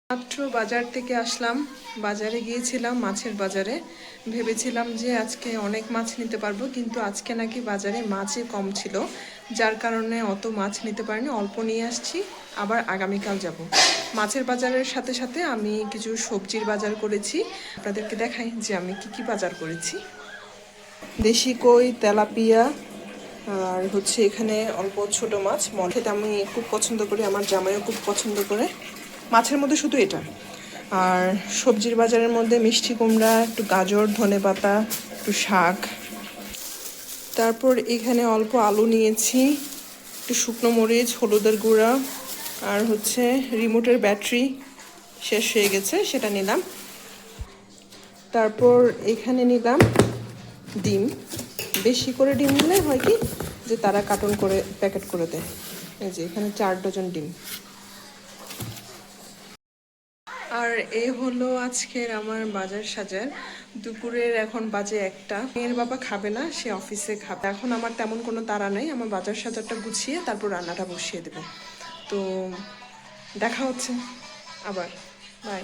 মাত্র বাজার থেকে আসলাম। বাজারে গিয়েছিলাম, মাছের বাজারে। ভেবেছিলাম যে আজকে অনেক মাছ নিতে পারবো, কিন্তু আজকে নাকি বাজারে মাছই কম ছিল, যার কারণে অত মাছ নিতে পারিনি, অল্প নিয়ে আসছি। আবার আগামীকাল যাব। মাছের বাজারের সাথে সাথে আমি কিছু সবজির বাজার করেছি। আপনাদেরকে দেখাই যে আমি কি বাজার করেছি। দেশি কই, তেলাপিয়া, আর হচ্ছে এখানে অল্প ছোট মাছ। খেতে আমি খুব পছন্দ করি, আমার জামাইও খুব পছন্দ করে। মাছের মধ্যে শুধু এটা। আর সবজির বাজারের মধ্যে মিষ্টি কুমড়া, একটু গাজর, ধনেপাতা, একটু শাক। তারপর এখানে অল্প আলু নিয়েছি, একটু শুকনো মরিচ, হলুদের গুঁড়া, আর হচ্ছে রিমোটের ব্যাটারি শেষ হয়ে গেছে, সেটা নিলাম। তারপর এখানে নিলাম ডিম। বেশি করে ডিম নিলে হয় কি যে তারা কার্টন করে প্যাকেট করে দেয়। এই যে এখানে 4 ডজন ডিম। আর এ হলো আজকের আমার বাজার সাজার। দুপুরের এখন বাজে 1টা। মেয়ের বাবা খাবে না, সে অফিসে খাবে। এখন আমার তেমন কোনো তাড়া নেই, আমার বাজার সাজারটা গুছিয়ে তারপর রান্নাটা বসিয়ে দেব। তো দেখা হচ্ছে আবার। বাই।